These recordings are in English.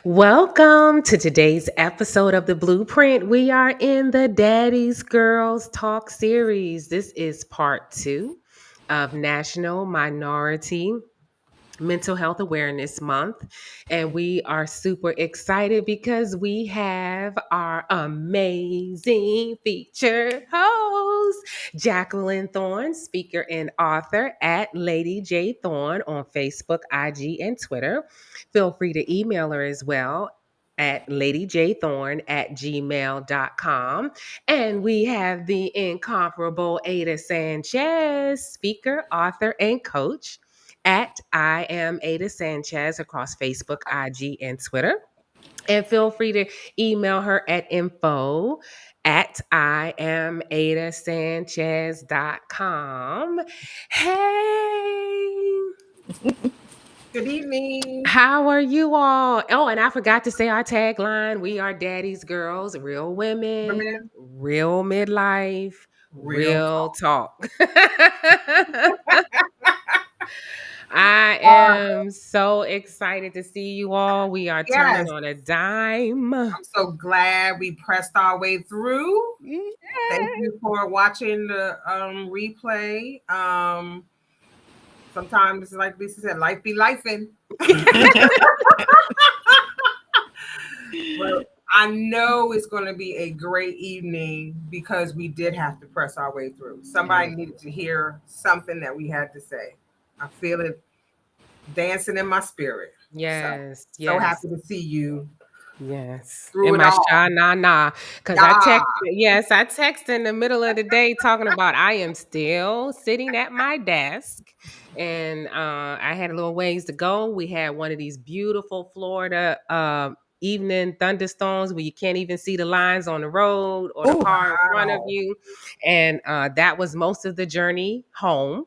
Welcome to today's episode of The Blueprint. We are in the Daddy's Girls Talk series. This is part two of National Minority Mental Health Awareness Month. And we are super excited because we have our amazing featured host, Jacqueline Thorne, speaker and author at Lady J Thorne on Facebook, IG, and Twitter. Feel free to email her as well at ladyjthorne@gmail.com. And we have the incomparable Aida Sanchez, speaker, author, and coach at I am Aida Sanchez across Facebook, IG, and Twitter. And feel free to email her at info at I am Ada Sanchez.com. Hey, Good evening. how are you all? Oh, and I forgot to say our tagline. We are daddy's girls, real women, Women, real midlife, real real talk. talk. I am so excited to see you all. We are turning Yes, on a dime. I'm so glad we pressed our way through. Yes. Thank you for watching the replay. Sometimes, like Lisa said, life be lifing. But I know it's going to be a great evening because we did have to press our way through. Somebody needed to hear something that we had to say. I feel it dancing in my spirit. Yes, So yes, happy to see you yes. through And it my all. sha na na. Cause I Yeah. text yes, I text in the middle of the day talking about I am still sitting at my desk. And I had a little ways to go. We had one of these beautiful Florida evening thunderstorms where you can't even see the lines on the road or the Oh, car in front of Wow. you. And that was most of the journey home.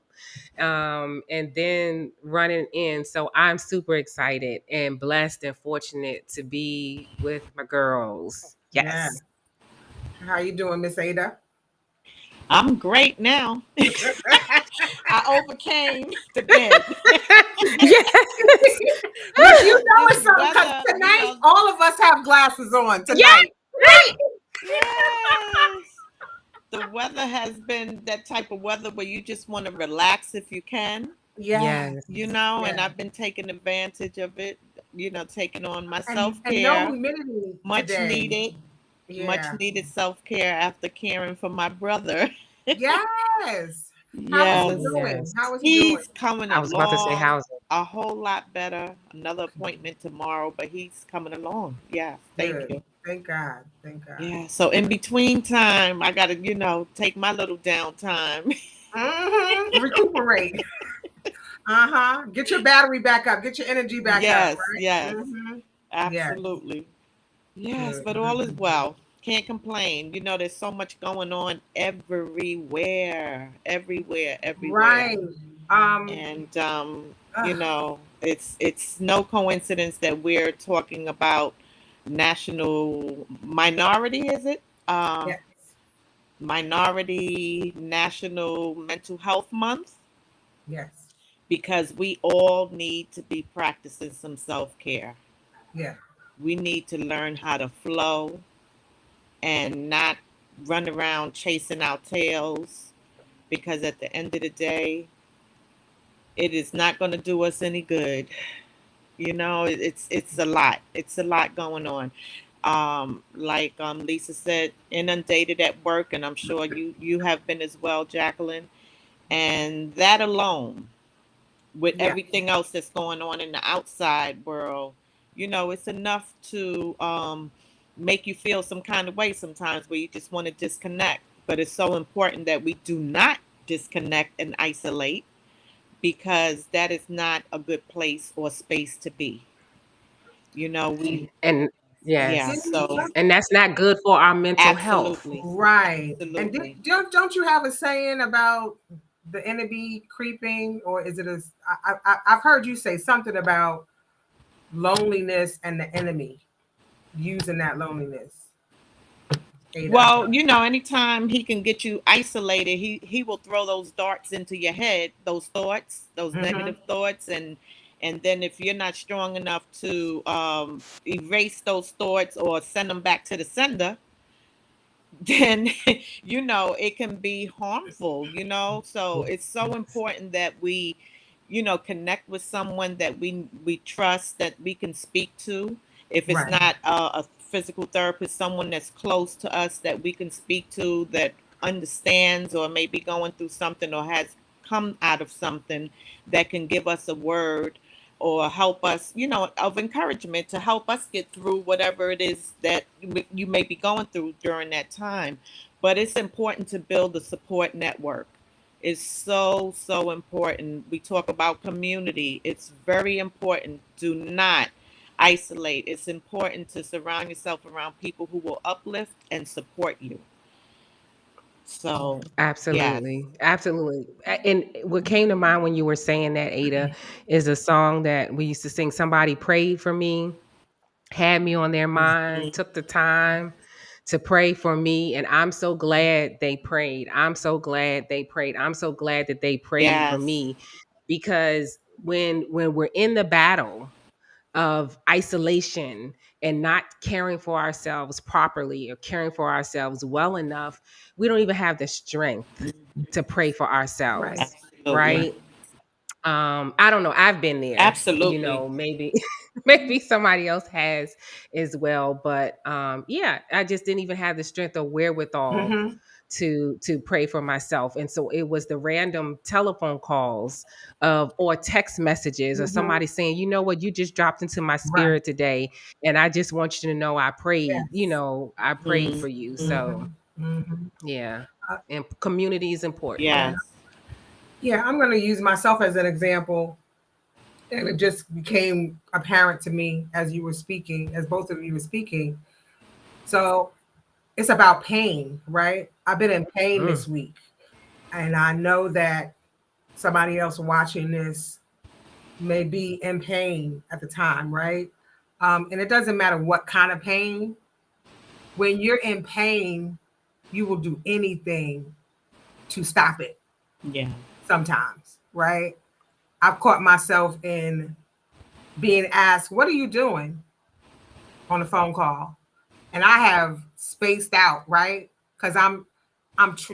And then running in. So I'm super excited and blessed and fortunate to be with my girls. Yeah. Yes. How you doing, Miss Ada? I'm great now. I overcame the day. Yes. But you know This it's something because weather, tonight all of us have glasses on tonight. Right? yes. The weather has been that type of weather where you just want to relax if you can, Yeah. Yes. and Yeah. I've been taking advantage of it, taking on my And no self-care, humidity much today. needed, much Yeah. needed self-care after caring for my brother. Yes. How is he Yes. Oh, doing? yes. How is he doing? He's coming I was about to say along housing. a whole lot better. Another appointment tomorrow, but he's coming along. Yeah, thank Good. you. Thank God. Thank God. Yeah, so in between time, I got to, take my little downtime. Recuperate. Uh-huh. Get your battery back up. Get your energy back up, Yes, right? yes, Yes. absolutely. Yes, Good. but all is well. Can't complain. There's so much going on everywhere, everywhere, everywhere. Right. Um, And ugh, it's no coincidence that we're talking about national minority, is it? yes. Minority National Mental Health Month, Yes. because we all need to be practicing some self-care. Yeah. We need to learn how to flow and not run around chasing our tails, because at the end of the day, it is not going to do us any good. It's a lot. It's a lot going on. Like Lisa said, inundated at work, and I'm sure you have been as well, Jacqueline. And that alone, with Yeah. everything else that's going on in the outside world, it's enough to make you feel some kind of way sometimes, where you just want to disconnect. But it's so important that we do not disconnect and isolate, because that is not a good place or space to be. We, And yeah, yes. so And that's not good for our mental health. absolutely, Right. And absolutely. don't you have a saying about the enemy creeping, or is it I've heard you say something about loneliness and the enemy using that loneliness, Ada. Well, anytime he can get you isolated, he will throw those darts into your head, those thoughts, those Mm-hmm. negative thoughts, and then if you're not strong enough to erase those thoughts or send them back to the sender, then it can be harmful. So it's so important that we connect with someone that we trust, that we can speak to. If it's Right. not a physical therapist, someone that's close to us that we can speak to, that understands or may be going through something or has come out of something, that can give us a word or help us, of encouragement, to help us get through whatever it is that you may be going through during that time. But it's important to build a support network. is so, so important. We talk about community. It's very important. Do not isolate. It's important to surround yourself around people who will uplift and support you. So, yes. Absolutely. Absolutely. And what came to mind when you were saying that, Ada, is a song that we used to sing. Somebody prayed for me, had me on their mind, Mhm. took the time to pray for me. And I'm so glad they prayed. I'm so glad they prayed. I'm so glad that they prayed for Yes. me, because when we're in the battle of isolation and not caring for ourselves properly or caring for ourselves well enough, we don't even have the strength to pray for Right. ourselves, Absolutely. right? I don't know, I've been there, Absolutely. maybe maybe somebody else has as well, but yeah, I just didn't even have the strength or wherewithal Mm-hmm. to pray for myself. And so it was the random telephone calls of or text messages or Mm-hmm. somebody saying, you know what, you just dropped into my Right. spirit today, and I just want you to know I prayed, Yes. I prayed Mhm. for you. So Mm-hmm. Mm-hmm. yeah, Uh, and community is important. yeah. Yes. Yeah. I'm going to use myself as an example. And it just became apparent to me as you were speaking, as both of you were speaking. So it's about pain, right? I've been in pain Mm, this week. And I know that somebody else watching this may be in pain at the time, right? And it doesn't matter what kind of pain. When you're in pain, you will do anything to stop it Yeah. sometimes, right? I've caught myself in being asked, "What are you doing?" on a phone call, and I have spaced out, right? Because I'm tr-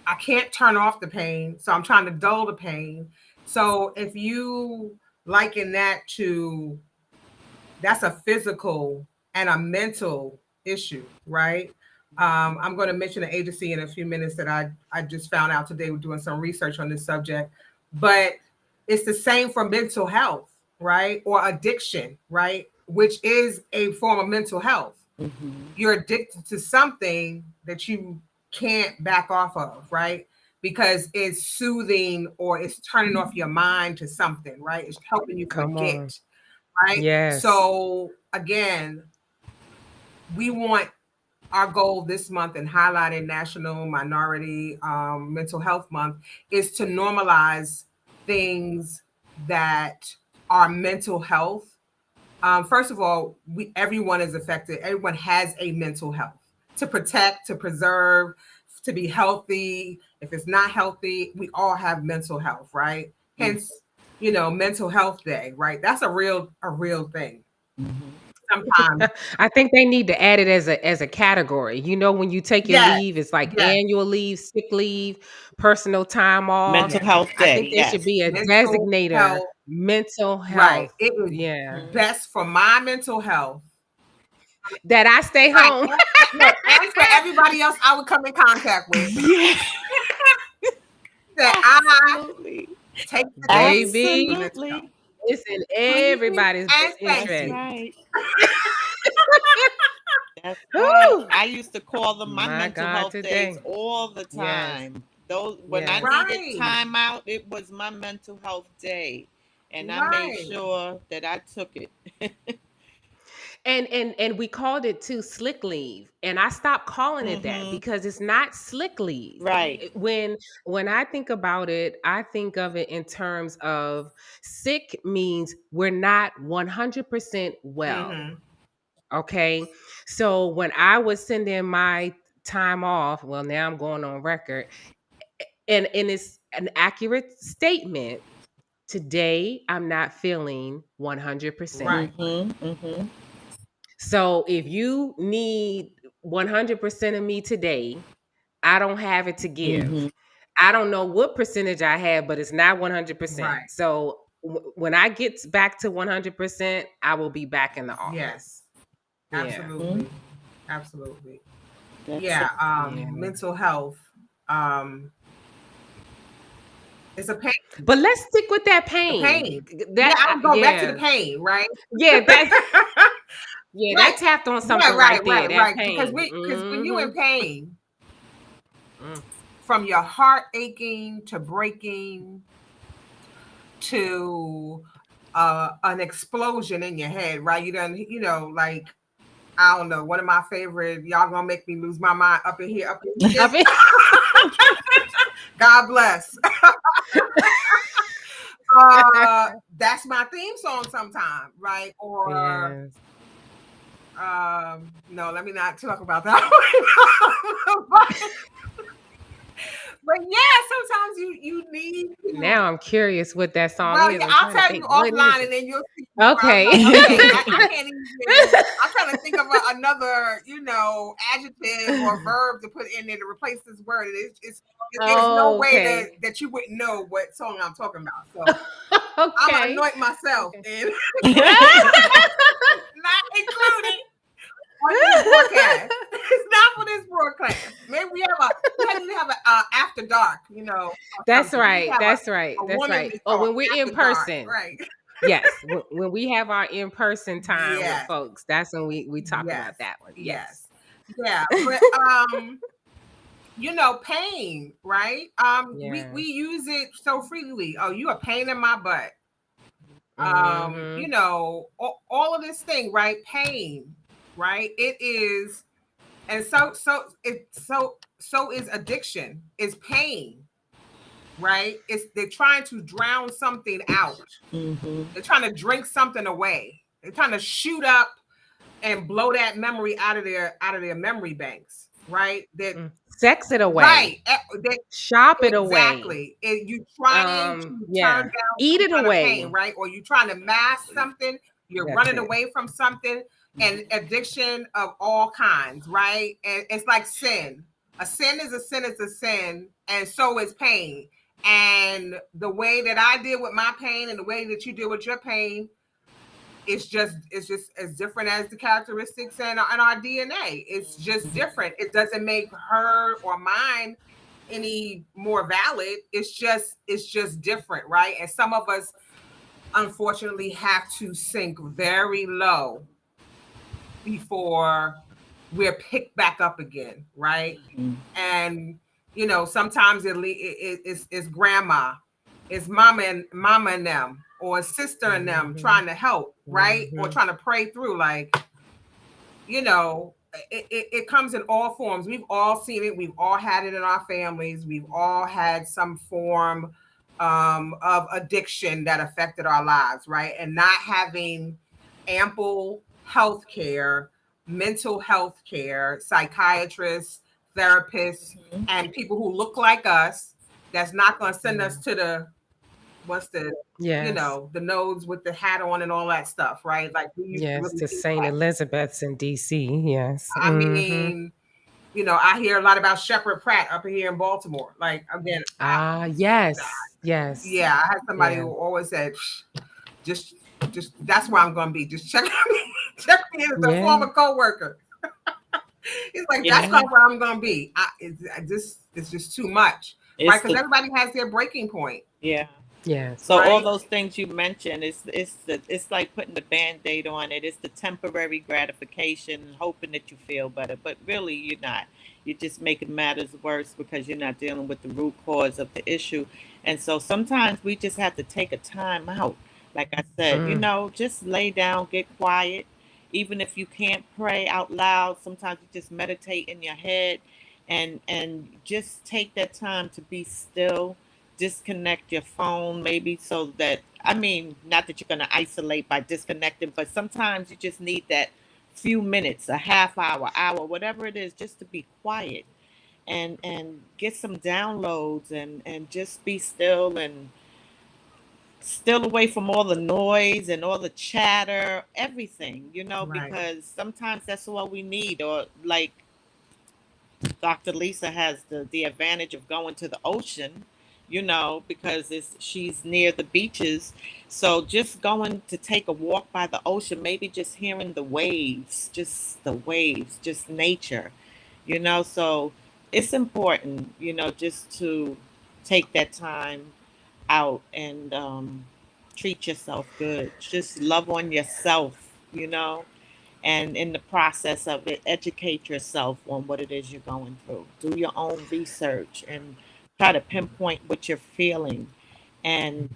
I can't turn off the pain, so I'm trying to dull the pain. So if you liken that to, that's a physical and a mental issue, right? I'm going to mention an agency in a few minutes that I just found out today. We're doing some research on this subject, but it's the same for mental health, right? Or addiction, right? Which is a form of mental health. Mhm. You're addicted to something that you can't back off of, right? Because it's soothing or it's turning off your mind to something, right? It's helping you come on. forget, right? Yes. So again, we want our goal this month in highlighting National Minority Mental Health Month is to normalize things that are mental health. First of all, everyone is affected. Everyone has a mental health to protect, to preserve, to be healthy. If it's not healthy, we all have mental health, right? Mhm. Hence, Mental Health Day, right? That's a real thing. Mhm. Sometimes, I think they need to add it as a category. When you take your yes, leave, it's like yes, annual leave, sick leave, personal time Mental off. yes. health I day. think there should Yes. be a Mental designator, health, mental right? health. It is Yeah. Mhm. best for my mental health. That I stay Right. home. Look, and for everybody else I would come in contact with, Yeah. that I Absolutely. take the day for Baby, mental health. Absolutely. it's in Please everybody's and best thank That's interest. you. right. That's right. Woo! I used to call them my My mental God, health days today. all the Yes. time. Those when I Yes. needed Right, time out, it was my mental health day. And I made right. sure that I took it. And we called it too slick leave, and I stopped calling it that Mhm. because it's not slick leave. Right. When I think about it, I think of it in terms of sick means we're not 100% well. Mm-hmm. Okay, so when I was sending my time off, well, now I'm going on record, and it's an accurate statement. Today, I'm not feeling 100%. Right. Mhm. Mhm. So if you need 100% of me today, I don't have it to give. Mhm. I don't know what percentage I have, but it's not 100%. Right. So when I get back to 100%, I will be back in the office. Yes. Yeah. Mhm. Absolutely. Absolutely. That's so Yeah. Yeah. Mental health. Um, it's a pain. But let's stick with that The pain. pain. Yeah, That I would go back to the yeah. pain, right? Yeah, that Right. tapped on Yeah, something right, right there, right, that right. Because pain. when you in pain, Mm. from your heart aching to breaking to an explosion in your head, right? You done, like, I don't know. One of my favorite, y'all gonna make me lose my mind up in here, up in here. God bless. That's my theme song sometime, right? Or Yes. no, let me not talk about that. But yeah, sometimes you need to. Now I'm curious what that song Well, is. yeah, I'm I'll trying to tell you think. What is offline, it? and then you'll see. Okay. I'm like, okay, I can't even. I'm trying to think of another, adjective or verb to put in there to replace this word. There's no way Okay. that you wouldn't know what song I'm talking about. So I'm gonna Okay. anoint myself Okay. and not included on this broadcast. It's not for this broadcast. Maybe we need to have a after dark, or That's something. We need to right. have That's right. a That's right. womanly Oh, talk when we're in after dark, person. right? Yes. When we have our in-person time with Yes, folks, that's when we talk yes, about that one. Yes. yes, yeah. But pain, right? We Yeah. use it so freely. Oh, you a pain in my butt. Mm-hmm. All of this thing, right? Pain, right? It is, and so is addiction. Is pain, right? They're trying to drown something out. Mm-hmm. They're trying to drink something away. They're trying to shoot up and blow that memory out of their memory banks, right? Sex it Right. away. That Shop it away. exactly. You trying to turn Yeah. down Eat some it kind of pain, away. right? Or you trying to mask something. You're That's running it. away from something, and addiction of all kinds, right? And it's like sin. A sin is a sin is a sin, and so is pain. And the way that I deal with my pain and the way that you deal with your pain, it's just as different as the characteristics and our DNA. It's just different. It doesn't make her or mine any more valid. It's just different, right? And some of us unfortunately have to sink very low before we're picked back up again, right? Mm-hmm. And sometimes it's grandma, it's mama and them, or sister and them trying to help, right? Or trying to pray through, like, it comes in all forms. We've all seen it. We've all had it in our families. We've all had some form of addiction that affected our lives, right? And not having ample health care, mental health care, psychiatrists, therapists, and people who look like us, that's not going to send us to Yes. the nodes with the hat on and all that stuff, right? Like, we used to Yes. really To see St. that. Elizabeth's in DC. Yes. I Mm-hmm. mean, I hear a lot about Shepherd Pratt up here in Baltimore. Like, again, Yes. Yes. yeah, I had somebody Yeah. who always said, just that's where I'm going to be. Just check me in as a Yeah. former coworker. He's like, that's Yeah. not where I'm going to be. It's just too much, right? Because everybody has their breaking point. Yeah. Yes. So all Right? those things you mentioned, it's like putting the band-aid on it. It's the temporary gratification, hoping that you feel better, but really you're not. You're just making matters worse because you're not dealing with the root cause of the issue. And so sometimes we just have to take a time out. Like I said, Mm. just lay down, get quiet. Even if you can't pray out loud, sometimes you just meditate in your head and just take that time to be still, disconnect your phone maybe, so that, I mean, not that you're going to isolate by disconnecting, but sometimes you just need that few minutes, a half hour, whatever it is, just to be quiet and get some downloads and just be still and still away from all the noise and all the chatter, everything, Right. because sometimes that's all we need. Or like Dr. Lisa has the advantage of going to the ocean, because she's near the beaches. So just going to take a walk by the ocean, maybe just hearing the waves, just nature, So it's important, just to take that time out and treat yourself good. Just love on yourself, And in the process of it, educate yourself on what it is you're going through. Do your own research and try to pinpoint what you're feeling. And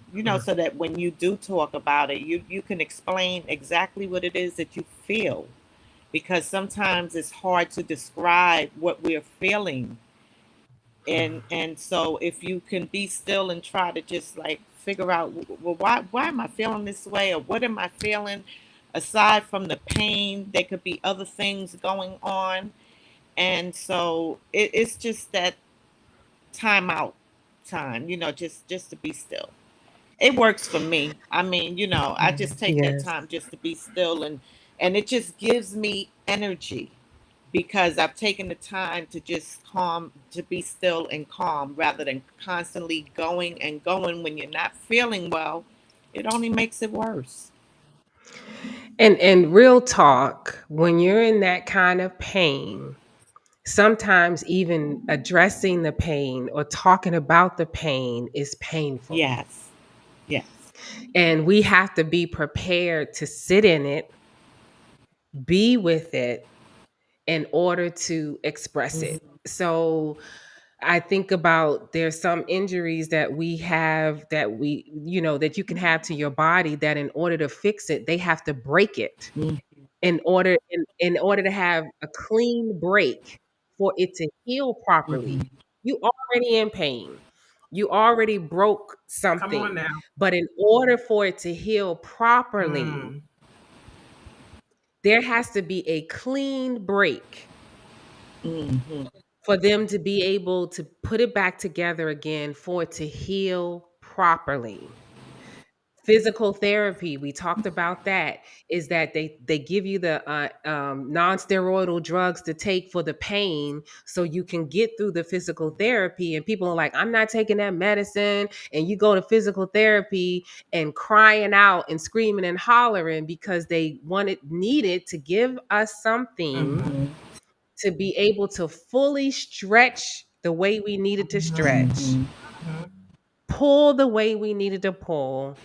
so that when you do talk about it, you can explain exactly what it is that you feel, because sometimes it's hard to describe what we're feeling. And so if you can be still and try to just like figure out, well, why am I feeling this way, or what am I feeling? Aside from the pain, there could be other things going on. And so it's just that time out time, just to be still. It works for me. I mean, I just take that Yes. time just to be still, and it just gives me energy, because I've taken the time to just calm, to be still and calm, rather than constantly going and going when you're not feeling well. It only makes it worse. And real talk, when you're in that kind of pain, sometimes even addressing the pain or talking about the pain is painful. Yes. Yes. And we have to be prepared to sit in it, be with it in order to express Mhm. it. So I think about there's some injuries that we have that that you can have to your body, that in order to fix it, they have to break it Mhm. in order to have a clean break for it to heal properly. Mhm. You already in pain. You already broke Come on something. now. But in order for it to heal properly, Mm. there has to be a clean break Mhm. for them to be able to put it back together again, for it to heal properly. Physical therapy, we talked about that, is that they give you the non-steroidal drugs to take for the pain so you can get through the physical therapy. And people are like, I'm not taking that medicine. And you go to physical therapy and crying out and screaming and hollering because they needed to give us something Mhm. Mhm. to be able to fully stretch the way we needed to Mhm. stretch, Mhm. Mhm. pull the way we needed to pull,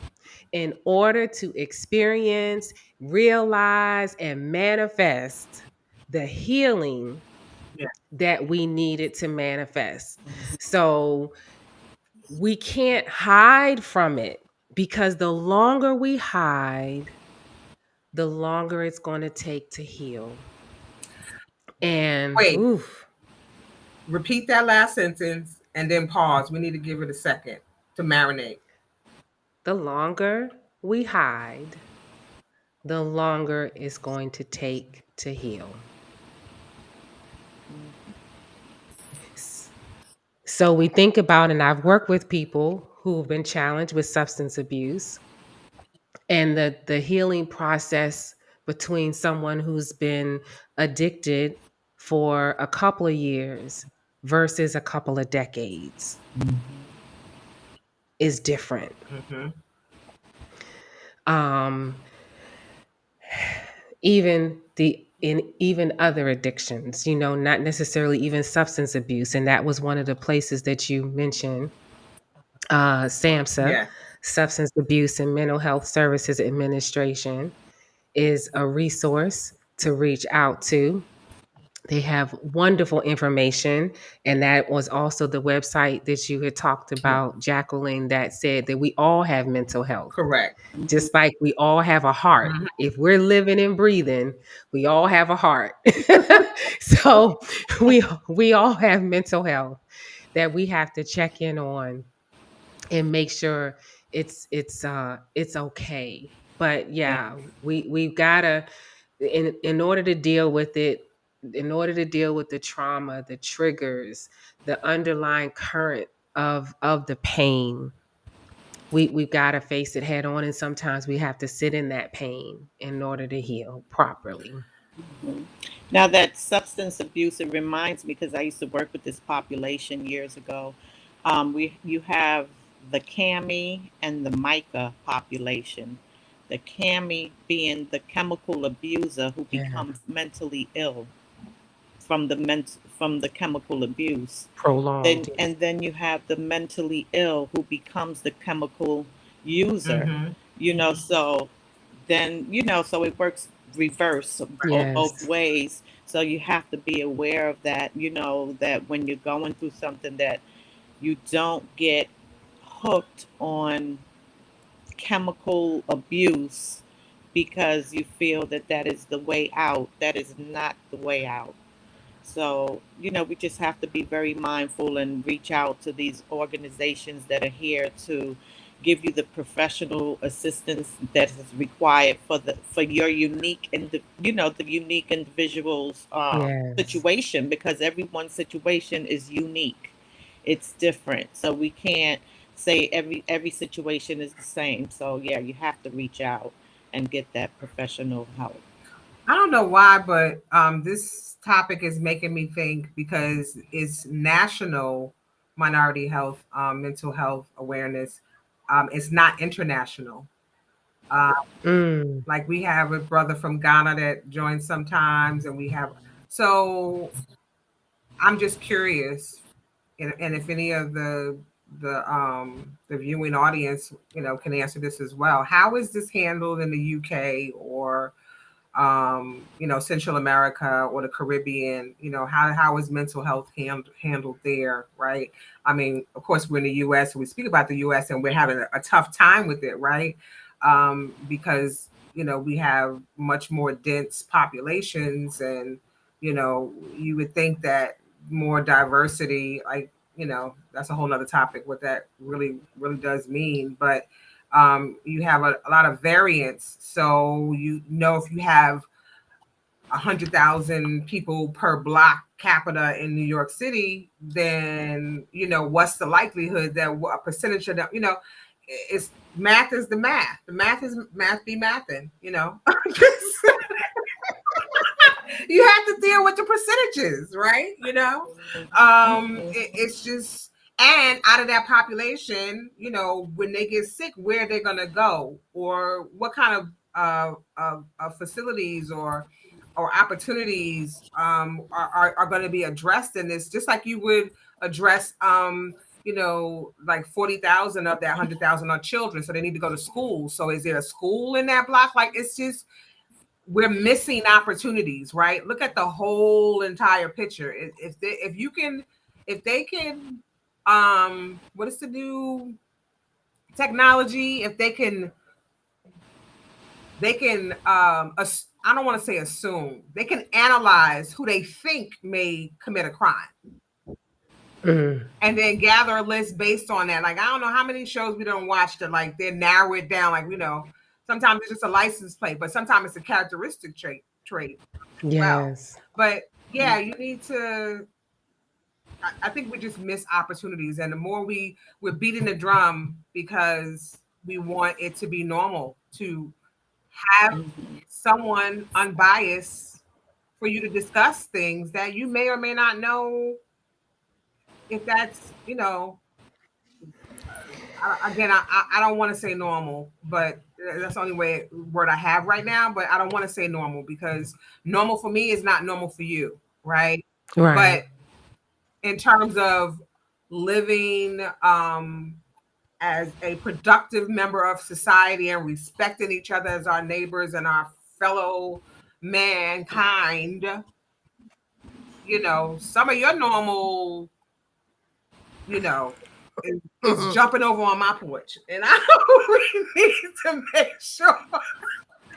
in order to experience, realize, and manifest the healing Yeah. that we needed to manifest. So we can't hide from it, because the longer we hide, the longer it's going to take to heal. And Wait, oof, repeat that last sentence and then pause. We need to give it a second to marinate. the longer we hide, the longer it's going to take to heal. S- So we think about, and I've worked with people who've been challenged with substance abuse, and the healing process between someone who's been addicted for a couple of years versus a couple of decades is different. Mhm. Um, even other addictions, not necessarily even substance abuse, and that was one of the places that you mentioned. SAMHSA, Yeah. Substance Abuse and Mental Health Services Administration, is a resource to reach out to. They have wonderful information. And that was also the website that you had talked Yeah. about, Jacqueline, that said that we all have mental health, Correct. just like we all have a heart. Mhm. If we're living and breathing, we all have a heart. So we all have mental health that we have to check in on and make sure it's okay. But Yeah. yeah, we've gotta, in order to deal with it, in order to deal with the trauma, the triggers, the underlying current of the pain, we've got to face it head on, and sometimes we have to sit in that pain in order to heal properly. Mhm. Now that substance abuse, it reminds me, because I used to work with this population years ago. You have the CAMI and the MICA population. The CAMI being the chemical abuser who Yeah, becomes mentally ill from the chemical abuse. prolonged. Then Yes. and then you have the mentally ill who becomes the chemical user. Mhm. So then so it works reverse or both Yes. ways. So you have to be aware of that, that when you're going through something, that you don't get hooked on chemical abuse because you feel that that is the way out. That is not the way out. So, we just have to be very mindful and reach out to these organizations that are here to give you the professional assistance that is required for your unique and the unique individual's Yes. situation, because everyone's situation is unique. It's different. So we can't say every situation is the same. So yeah, you have to reach out and get that professional help. I don't know why, but this topic is making me think because it's National Minority Health, Mental Health Awareness. It's not international. Uh, Mm. like we have a brother from Ghana that joins sometimes, and we have. So I'm just curious, and if any of the viewing audience, can answer this as well. How is this handled in the UK or Central America or the Caribbean? How is mental health handled there, right? I mean, of course, we're in the U.S. and we speak about the U.S. and we're having a tough time with it, right? Because we have much more dense populations, and you would think that more diversity, like that's a whole nother topic, what that really does mean, but you have a lot of variance. So if you have 100,000 people per block capita in New York City, then what's the likelihood that a percentage of them, it's math is the math. The math is math be mathing, you have to deal with the percentages, right? It's just, and out of that population, when they get sick, where they're gonna go, or what kind of facilities or opportunities are going to be addressed in this, just like you would address like 40,000 of that 100,000 are children, so they need to go to school. So is there a school in that block? Like, it's just, we're missing opportunities, right? Look at the whole entire picture. If they can, what is the new technology? If they can, I don't want to say assume, they can analyze who they think may commit a crime. Mm. And then gather a list based on that. Like, I don't know how many shows we don't watch that, like, they narrow it down. Like, sometimes it's just a license plate, but sometimes it's a characteristic trait as well. Yes. But yeah, you need to. I think we just miss opportunities, and the more we're beating the drum because we want it to be normal to have someone unbiased for you to discuss things that you may or may not know if that's again, I don't want to say normal, but that's the only word I have right now. But I don't want to say normal because normal for me is not normal for you, right? Right. But in terms of living as a productive member of society and respecting each other as our neighbors and our fellow mankind, some of your normal, is jumping over on my porch. And we need to make sure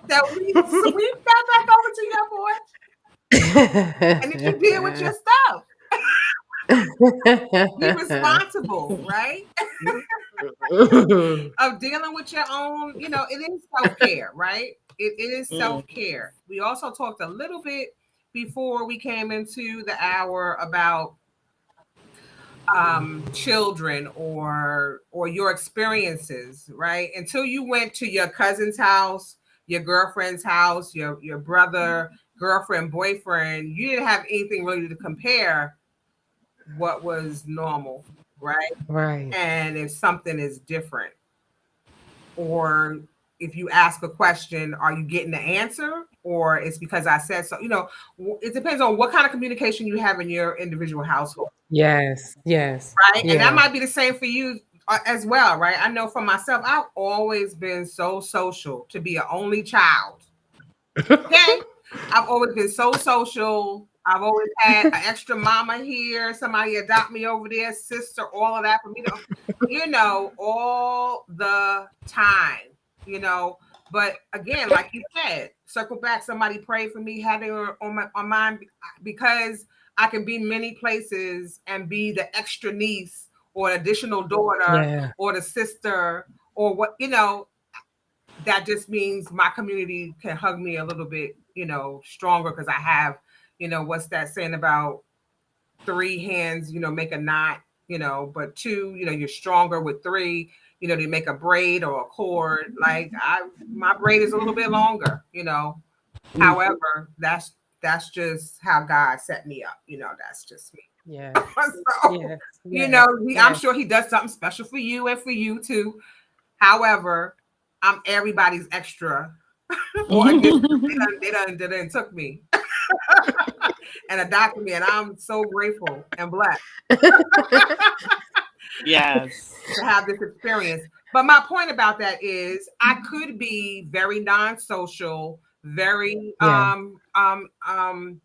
that we sweep that back over to your porch and that you deal with your stuff. Be responsible, right? Of dealing with your own, it is self-care, right? It is self-care. We also talked a little bit before we came into the hour about children or your experiences, right? Until you went to your cousin's house, your girlfriend's house, your brother, girlfriend, boyfriend, you didn't have anything really to compare what was normal, right? Right. And if something is different, or if you ask a question, are you getting the answer, or it's because I said so? It depends on what kind of communication you have in your individual household. Yes. Yes. Right. And that Yeah. might be the same for you as well, right? I know for myself, I've always been so social to be an only child. Okay. I've always been so social. I've always had an extra mama here, somebody adopt me over there, sister, all of that for me to, all the time, you know. But again, like you said, circle back, somebody prayed for me, had it on mind because I can be many places and be the extra niece or additional daughter Yeah. or the sister or what, that just means my community can hug me a little bit, stronger because I have, what's that saying about three hands, make a knot, but two, you're stronger with three, to make a braid or a cord. Like my braid is a little bit longer, However, that's just how God set me up, that's just me. Yes. So, Yes. Yes. I'm Yes. sure he does something special for you and for you too. However, I'm everybody's extra or addition. They done took me and adopted me, and I'm so grateful and blessed Yes. to have this experience. But my point about that is I could be very non-social, very Yeah. and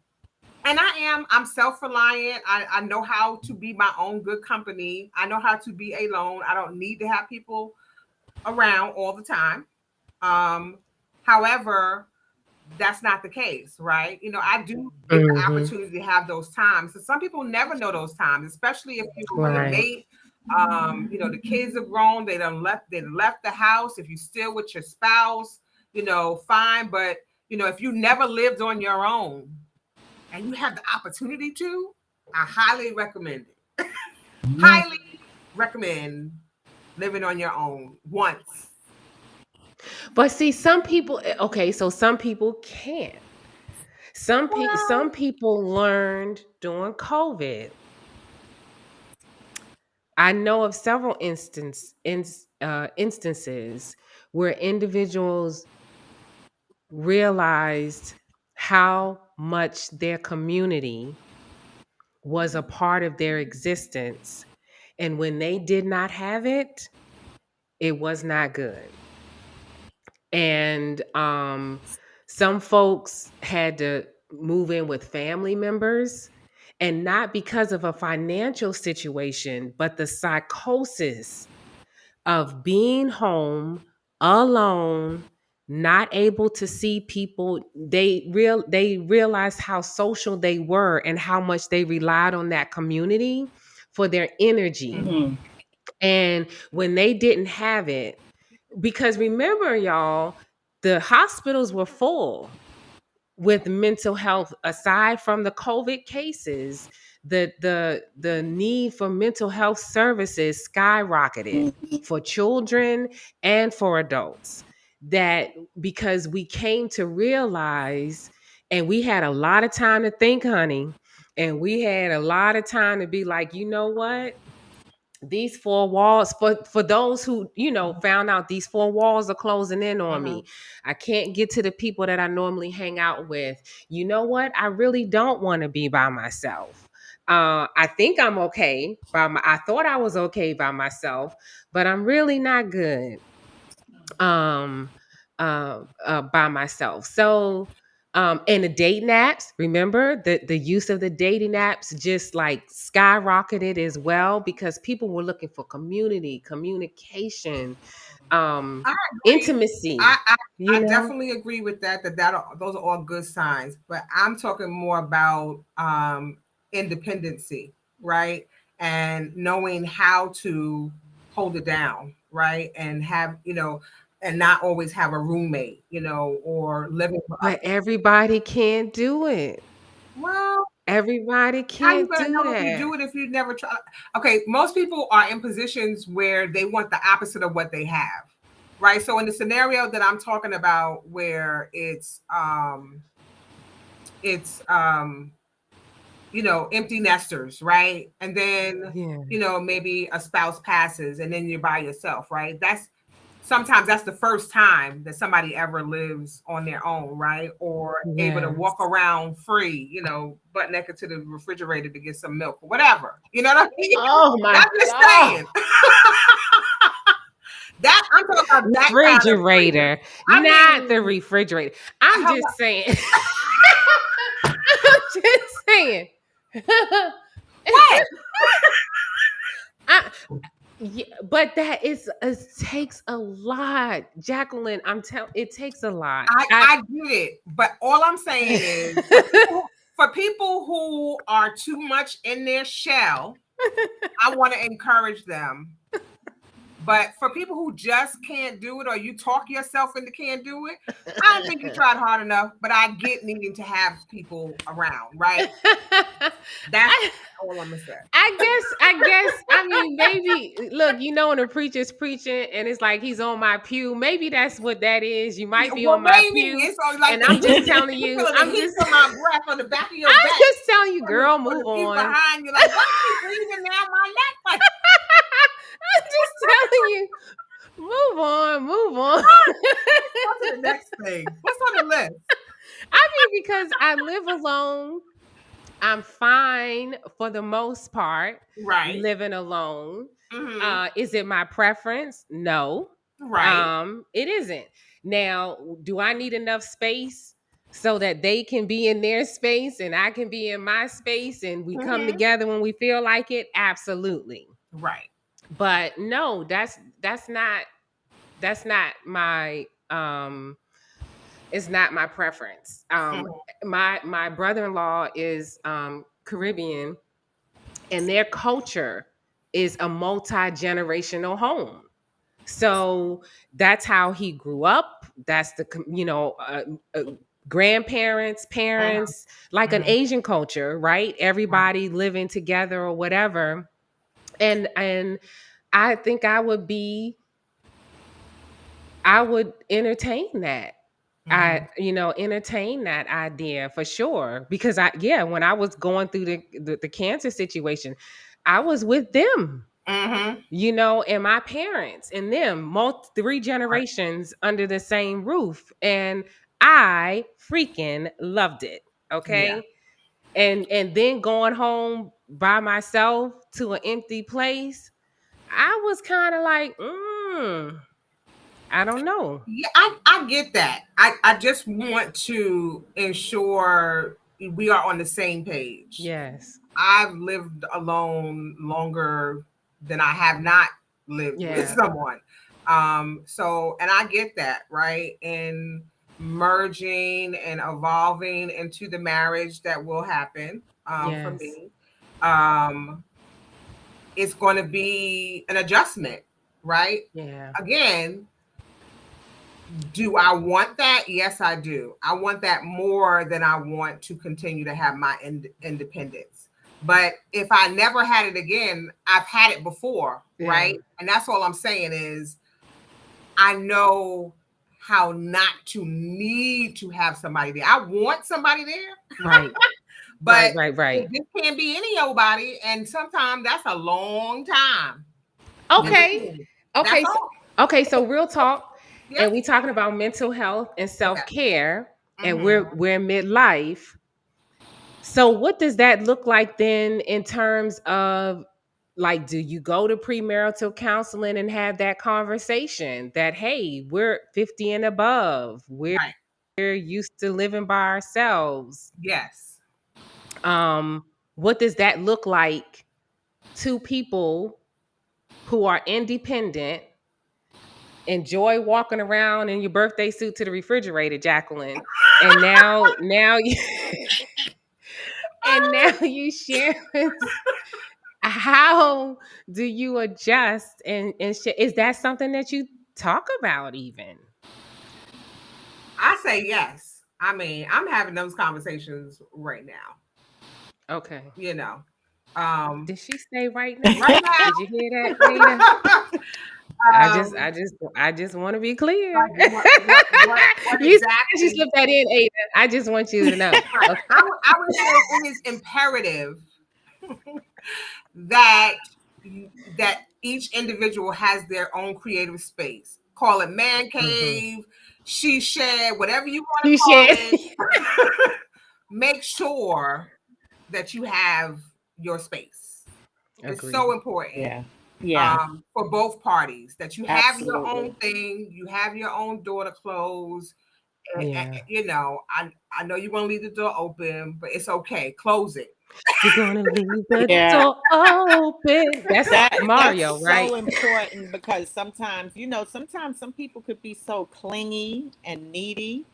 I'm self-reliant. I know how to be my own good company. I know how to be alone. I don't need to have people around all the time. However, that's not the case, right? I do get the Hmm. opportunity to have those times. So some people never know those times, especially if you're with a Right. mate. The kids are grown, they left the house. If you're still with your spouse, fine. But if you never lived on your own and you have the opportunity to, I highly recommend it. Highly recommend living on your own once. But see, some people, okay, so some people can't. Some Well, people learned during COVID. I know of several instances where individuals realized how much their community was a part of their existence. And when they did not have it, it was not good. And some folks had to move in with family members, and not because of a financial situation, but the psychosis of being home alone, not able to see people. They realized how social they were and how much they relied on that community for their energy. Mhm. And when they didn't have it, because remember, y'all, the hospitals were full with mental health. Aside from the COVID cases, the need for mental health services skyrocketed for children and for adults. That because we came to realize, and we had a lot of time to think, honey, and we had a lot of time to be like, you know what? These four walls, for those who found out, these four walls are closing in on mhm. me. I can't get to the people that I normally hang out with. You know what? I really don't want to be by myself. I think I'm okay I thought I was okay by myself, but I'm really not good um by myself. So and the dating apps, remember the use of the dating apps just like skyrocketed as well, because people were looking for community, communication, um I agree. intimacy, I, I you I know. definitely agree with that. Those are all good signs. But I'm talking more about independency, right? And knowing how to hold it down, right? And have and not always have a roommate, or living for But others. everybody can't do it. Well, Everybody how you can't gonna do know if you that. do it if you never try? Okay, most people are in positions where they want the opposite of what they have, right? So in the scenario that I'm talking about, where it's empty nesters, right? And then Yeah. maybe a spouse passes, and then you're by yourself, right? Sometimes that's the first time that somebody ever lives on their own, right? Or able to walk Yes. around free, butt naked to the refrigerator to get some milk or whatever. You know what I mean? Oh my I'm just God. saying. That I'm talking about that kind of freedom. Refrigerator, I not the mean, refrigerator. I'm hold just on. saying. I'm just saying. What? I, yeah, but that is it takes a lot, Jacqueline. I'm telling it takes a lot. I get it, but all I'm saying is for people who are too much in their shell, I want to encourage them. But for people who just can't do it, or you talk yourself into can't do it, I don't think you tried hard enough. But I get needing to have people around, right? That's I, all I'm gonna say. I mean, maybe look, when a preacher's preaching and it's like he's on my pew, maybe that's what that is. You might be Well, on my maybe pew, it's all like and the I'm just heat. telling You you, feeling the heat from my breath on the back of your I'm back, just telling you, on the, girl, on move the pew on. behind you. Like, why is she breathing down my neck? Like, I'm just telling you, move on, move on. on to the next thing. What's on the list? I mean, because I live alone, I'm fine for the most part Right. living alone. Mm-hmm. Is it my preference? No. Right. It isn't. Now, do I need enough space so that they can be in their space and I can be in my space and we come Mm-hmm. together when we feel like it? Absolutely. Right. But no, that's not my it's not my preference. My brother-in-law is Caribbean, and their culture is a multi-generational home. So that's how he grew up. That's the grandparents, Mm-hmm. parents, like an Mm-hmm. Asian culture, right? Right. Everybody living together or whatever. And I think I would entertain that. Mm-hmm. Entertain that idea for sure. Because when I was going through the cancer situation, I was with them, Mm-hmm. and my parents and them, three Right. generations under the same roof. And I freaking loved it. Yeah. Okay. And then going home by myself to an empty place, I was kind of like, I don't know. Yeah, I get that. I just want to ensure we are on the same page. Yes. I've lived alone longer than I have not lived with Yeah. someone. So and I get that, right? And merging and evolving into the marriage that will happen for Yes. me. Um, it's going to be an adjustment, right? Yeah. Again, do I want that? Yes, I do. I want that more than I want to continue to have my independence. But if I never had it again, I've had it before, Yeah. right? And that's all I'm saying is I know how not to need to have somebody there. I want somebody there, Right. but Right. it just can't be any nobody. And sometimes that's a long time. Okay. That's Okay. all. So real talk. Yep. And we talking about mental health and self-care, and we're Mhm. midlife. So what does that look like then in terms of, like, do you go to premarital counseling and have that conversation that, hey, we're 50 and above, we're Right. used to living by ourselves? Yes. What does that look like to people who are independent, enjoy walking around in your birthday suit to the refrigerator, Jacqueline, and now you and now you share how do you adjust and is that something that you talk about even? I say yes. I mean, I'm having those conversations right now. Okay. You know, Did she say right now? right now. Did you hear that, Aida? I just, um, I just want to be clear. like what You she exactly? slipped that in, Aida. I just want you to know. Right. Okay. I would say it is imperative that that each individual has their own creative space. Call it man Mm-hmm. cave, she shed, whatever you want to She call said, it. Make sure that you have your space. It's agreed. so important. Yeah. Yeah, for both parties. That you have your absolutely. own thing, you have your own door to close. Yeah. You know, I know you want to leave the door open, but it's okay. Close it. You're gonna leave the Yeah, door open. That's that's Mario, right? so important because sometimes, sometimes some people could be so clingy and needy,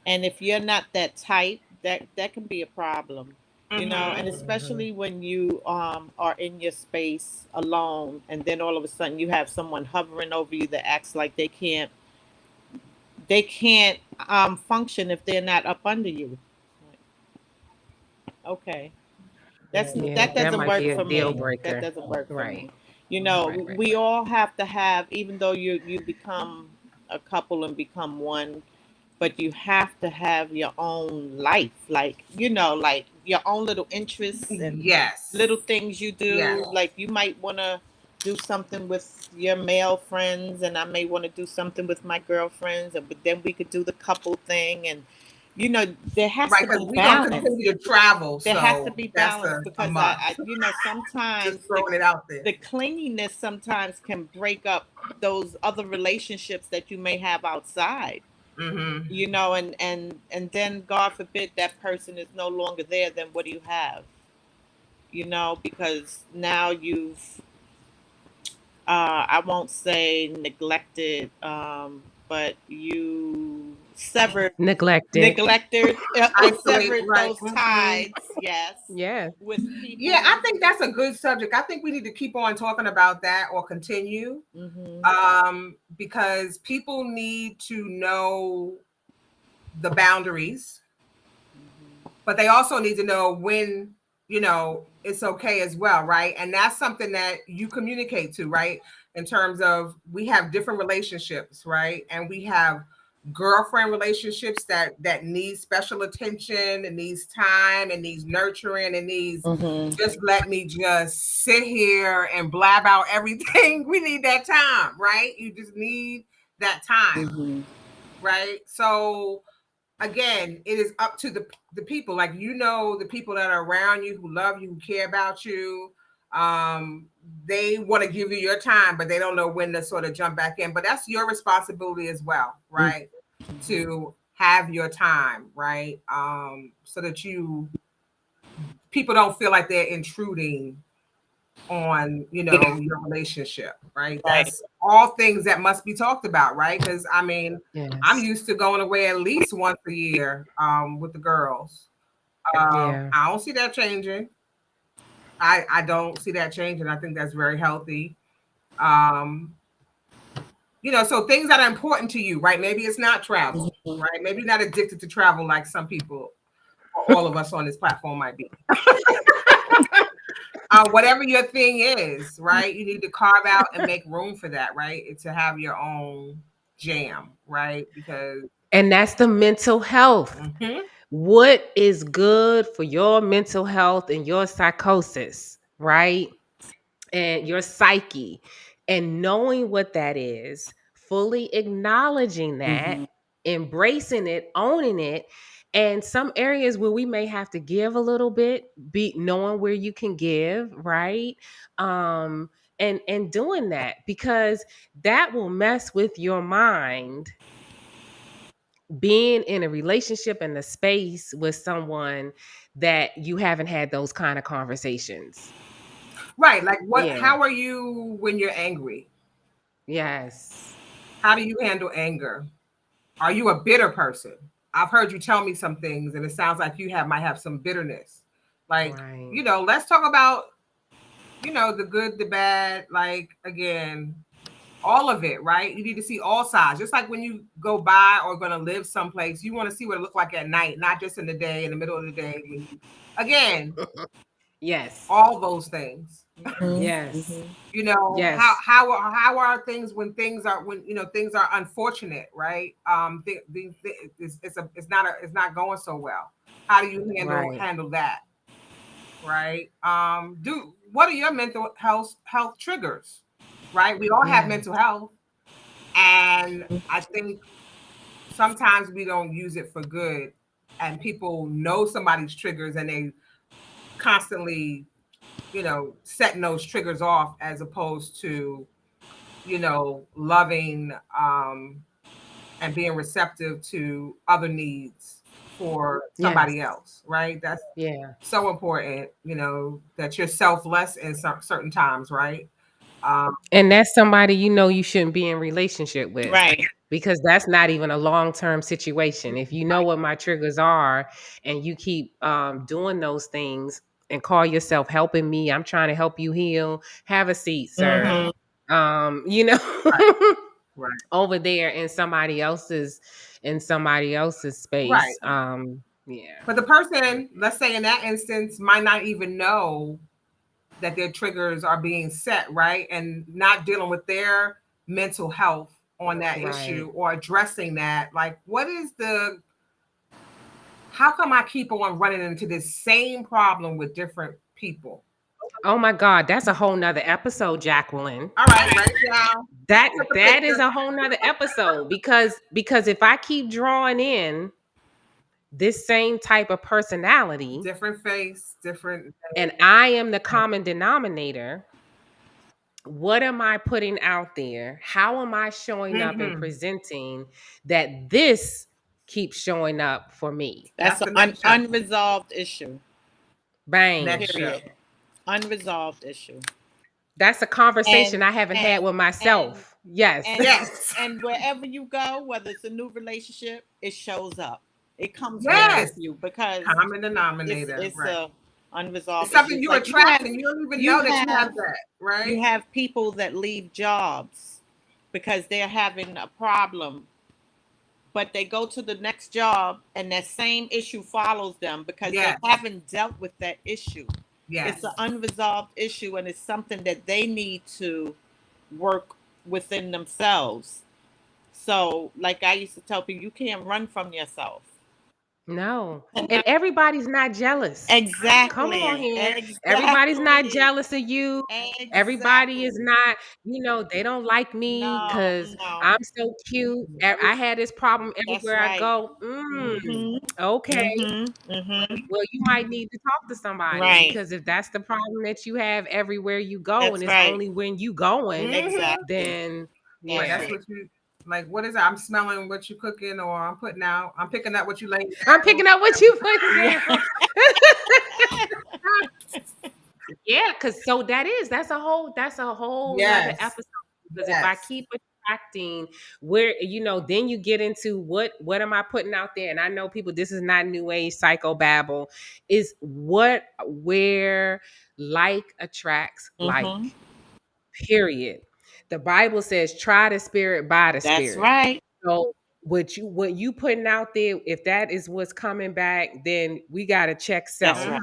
and if you're not that type, that can be a problem. And Mm-hmm. Mhm. especially when you are in your space alone, and then all of a sudden you have someone hovering over you that acts like they can't function if they're not up under you. Okay. Yeah, That that doesn't might work be a for deal me. That breaker. doesn't work for Right. me. Right. We all have to have, even though you become a couple and become one, but you have to have your own life, like your own little interests and Yes. little things you Yes. do. Like you might want to do something with your male friends, and I may want to do something with my girlfriends, and but then we could do the couple thing, and there has Right, to because be we're gonna balance. continue to travel, There has to so be that's balance a because must. Just sometimes throwing it out there. the clinginess sometimes can break up those other relationships that you may have outside. Mm-hmm. And then God forbid that person is no longer there, then what do you have? Because now you've I won't say neglected, but you Neglected. neglected or Isolate, severed right? those Mm-hmm. ties, yes, Yeah. with Yeah, I people. think that's a good subject. I think we need to keep on talking about that or continue, Hmm. because people need to know the boundaries, but they also need to know when, it's okay as well, right? And that's something that you communicate to, right? In terms of, we have different relationships, right? And we have girlfriend relationships that need special attention and needs time and needs nurturing and needs, Hmm. just let me just sit here and blab out everything. We need that time, right? You just need that time, Hmm. right? So again, it is up to the people, like, the people that are around you, who love you, who care about you. They want to give you your time, but they don't know when to sort of jump back in, but that's your responsibility as well, right? To have your time, right? So that people don't feel like they're intruding on, Yeah. your relationship, right? Right. That's all things that must be talked about, right? Because I mean, I'm Yes. used to going away at least once a year, with the girls. Yeah. I don't see that changing. I don't see that changing. I think that's very healthy. um so things that are important to you, right? Maybe it's not travel, Mhm. right? Maybe you're not addicted to travel like some people, or all of us on this platform might be. Whatever your thing is, right? You need to carve out and make room for that, right? To have your own jam, right? Because And that's the mental health. mhm, What is good for your mental health and your psychosis, right? And your psyche, and knowing what that is, fully acknowledging that, Mhm. embracing it, owning it. And some areas where we may have to give a little bit, be knowing where you can give, right? And doing that, because that will mess with your mind, being in a relationship in a space with someone that you haven't had those kind of conversations. right. Like, Yeah. how are you when you're angry? Yes. How do you handle anger? Are you a bitter person? I've heard you tell me some things, and it sounds like you might have some bitterness. Like, Right. let's talk about, the good, the bad, like, again, all of it, right? You need to see all sides. Just like when you go by or going to live someplace, you want to see what it looks like at night, not just in the day, in the middle of the day. Again, Yes. all those things. Mhm. Yes. Mhm. How Yes. are things when things are unfortunate, right? It's not going so well. How do you Right. handle that, right? Do What are your mental health triggers, right? We all have Yeah. mental health, and I think sometimes we don't use it for good, and people know somebody's triggers, and they constantly setting those triggers off as opposed to, loving and being receptive to other needs for Yes. somebody else, right? That's Yeah. so important, that you're selfless in certain times, right? And that's somebody you shouldn't be in relationship with, Right. because that's not even a long-term situation. If you know what my triggers are and you keep doing those things and call yourself helping me, I'm trying to help you heal. Have a seat, sir. Mhm. Right, right, Over there in somebody else's right. space. Yeah. But the person, let's say in that instance, might not even know that their triggers are being set, right? And not dealing with their mental health on that Right. issue or addressing that. Like, how come I keep on running into this same problem with different people? Oh my God, that's a whole nother episode, Jacqueline. All right, write it down. That Put the that is picture. a whole nother episode, because if I keep drawing in this same type of personality Different face, different. and I am the common denominator, what am I putting out there? How am I showing up and Mm-hmm. presenting that this keeps showing up for me? That's That's an the next show. unresolved issue. Bang. Next show. Period. Unresolved issue. That's a conversation And I haven't had with and myself. Yes. and Yes. and wherever you go, whether it's a new relationship, it shows up. It comes right Yes. with you because Common it's denominator. it's Right. a unresolved It's something issue. you Like attract and you don't even know that you have that, right? you have people that leave jobs because they're having a problem, but they go to the next job and that same issue follows them because Yes. they haven't dealt with that issue. Yes. It's an unresolved issue and it's something that they need to work within themselves. So, like I used to tell people, you can't run from yourself. No. And everybody's not jealous. Exactly. Come on here. Exactly. Everybody's not jealous of you. Everybody is Exactly. not, they don't like me No, because no. I'm so cute. I had this problem That's everywhere I right. go. Mhm. Okay. Mhm. Mhm. Well, you might need to talk to somebody, Right. because if that's the problem that you have everywhere you go and That's it's right. only when you going, Exactly. then Like yeah. that's what you like. What is it? I'm smelling what you cooking, or I'm putting out. I'm picking up what you laying down. I'm picking up what you put Yeah. down. Yeah, because that's a whole nother Yes. episode. Because if I Yes. keep attracting where, then you get into what am I putting out there? And I know people, this is not new age psychobabble, is where like attracts like. Mhm. Period. The Bible says try the spirit by the That's spirit. right. So what you putting out there, if that is what's coming back, then we gotta check That's self right.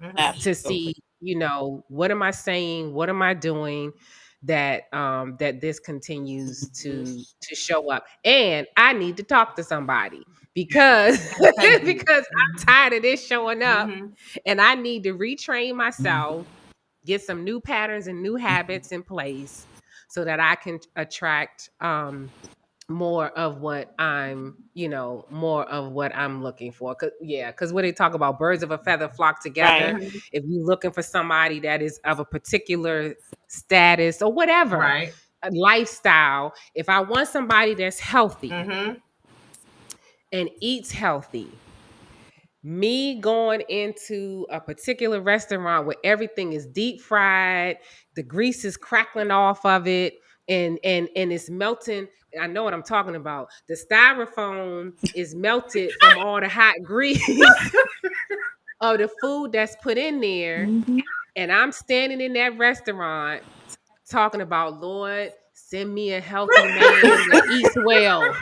Mhm. to Absolutely. see, what am I saying, what am I doing that this continues to show up. And I need to talk to somebody because Thank you. because I'm tired of this showing up, Mhm. and I need to retrain myself, get some new patterns and new habits in place so that I can attract more of what more of what I'm looking for. Cause what they talk about, birds of a feather flock together. Right. Mhm. If you're looking for somebody that is of a particular status or whatever, Right. a lifestyle, if I want somebody that's healthy Mhm. and eats healthy, me going into a particular restaurant where everything is deep fried, the grease is crackling off of it, and it's melting. I know what I'm talking about. The styrofoam is melted from all the hot grease of the food that's put in there. Mhm. And I'm standing in that restaurant talking about, Lord, send me a healthy man that eats well.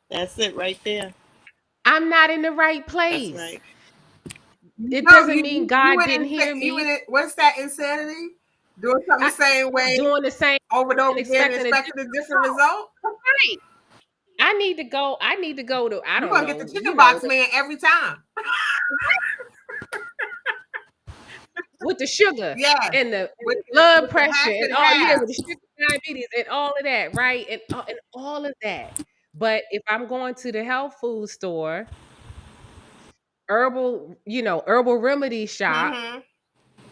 That's it right there. I'm not in the right That's place. right. It No, doesn't mean you God in didn't hear you me. in it. What's that insanity? Doing something the same way Doing the same over and and over again, and expecting a expecting a different different result. result. Right. I need to go. To, I You're don't gonna get the know, chicken box man every time. with the sugar Yes. and the With blood the pressure half and and all, half. with the sugar, diabetes, and all of that, right? And all of that. But if I'm going to the health food store, herbal remedy shop,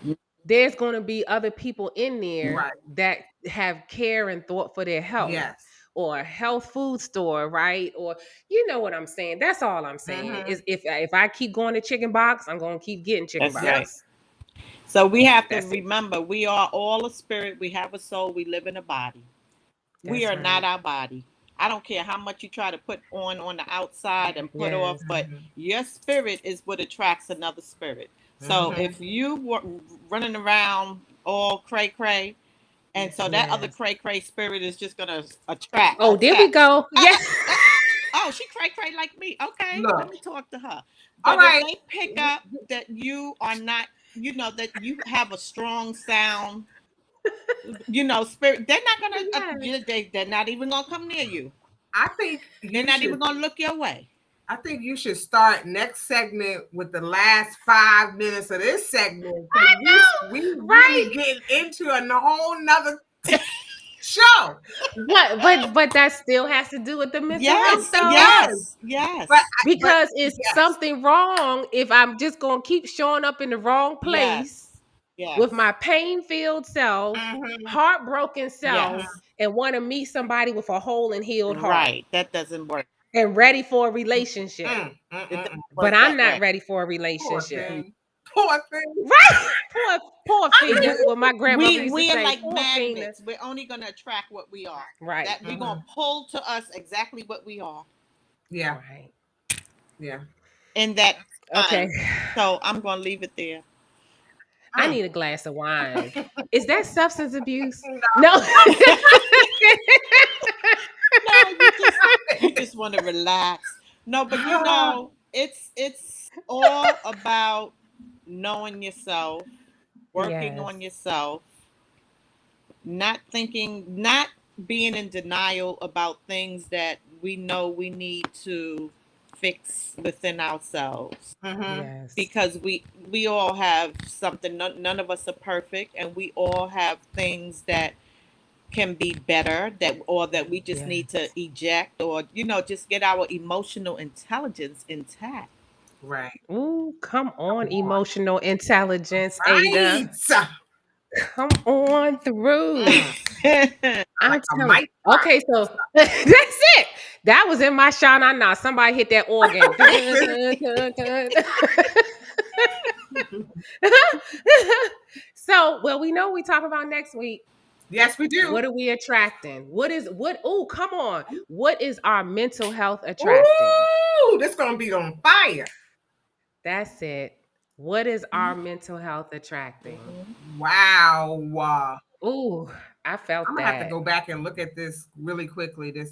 Mhm. there's going to be other people in there Right. that have care and thought for their health. Yes. Or a health food store, right? Or you know what I'm saying. That's all I'm saying. Is if I keep going to chicken box, I'm going to keep getting chicken That's box. right. So we have to That's it. remember, we are all a spirit. We have a soul. We live in a body. We That's are not right. our body. I don't care how much you try to put on the outside and put off, Yes. but your spirit is what attracts another spirit. So if you were running around all cray cray, and so that other Yes. cray cray spirit is just gonna attract. Oh, there we go. Yeah. Oh, she cray cray like me. Okay, let Look. me talk to her. All But if right. they pick up that you are not, that you have a strong sound, spirit, they're not gonna. Yes. They're not even gonna come near you. I think They're you not should. even gonna look your way. I think you should start next segment with the last 5 minutes of this segment. I know. We Right. really getting into a whole nother show. But that still has to do with the mental health Yes, though. yes. But Because it's yes. something wrong if I'm just gonna keep showing up in the wrong place Yes. with my pain-filled self, heartbroken self, Yes. and want to meet somebody with a whole and healed heart Right. That doesn't work. and ready for a relationship. It doesn't But work I'm that not way. ready for a Poor relationship. thing. Poor thing. Right? Poor Fina. What my grandmother used to We are say. like Poor Fina. magnets. We're only gonna attract what we are. Right. That we're gonna pull to us exactly what we are. Yeah. Right. Yeah. In that Okay. time. So I'm gonna leave it there. I need a glass of wine. Is that substance abuse? No. No. No, you just want to relax. No, but it's all about knowing yourself, working on Yes. yourself, not being in denial about things that we know we need to fix within ourselves. Yes. Because we all have something. None of us are perfect, and we all have things that can be better, that we just need to eject, or just get our emotional intelligence intact. Right. Ooh, come on, emotional intelligence, Right. Ada. Come on through. I'm Like a telling. mic. Okay, so that's it. That was in my shot. I know somebody hit that organ. So, well, we know we talk about next week. Yes, we do. What are we attracting? Oh, come on. What is our mental health attracting? Ooh, this gonna be on fire. That's it. What is our mental health attracting? Wow. Ooh, I felt I'm gonna have to go back and look at this really quickly. I'm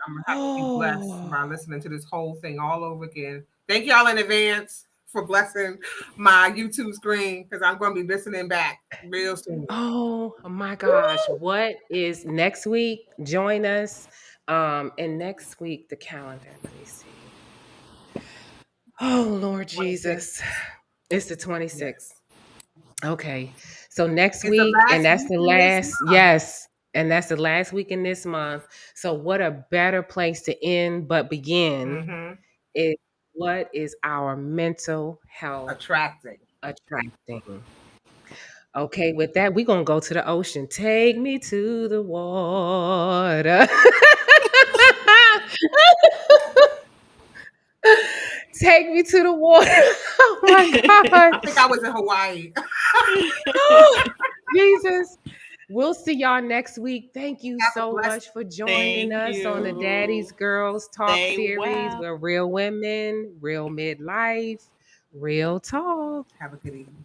gonna have to be blessed by listening to this whole thing all over again. Thank y'all in advance for blessing my YouTube screen because I'm gonna be listening back real soon. Oh my gosh. Woo! What is next week? Join us. And next week, the calendar. Let me see. Oh Lord 26. Jesus. It's the 26th. Yes. Okay. So next It's week, and that's the last, yes. And that's the last week in this month. So what a better place to end but begin is what is our mental health attracting? Okay, with that, we're gonna go to the ocean. Take me to the water. Take me to the water. Oh my God. I think I was in Hawaii. Oh, Jesus. We'll see y'all next week. Thank you so much for joining us on the Daddy's Girls Talk series. We're real women, real midlife, real talk. Have a good evening.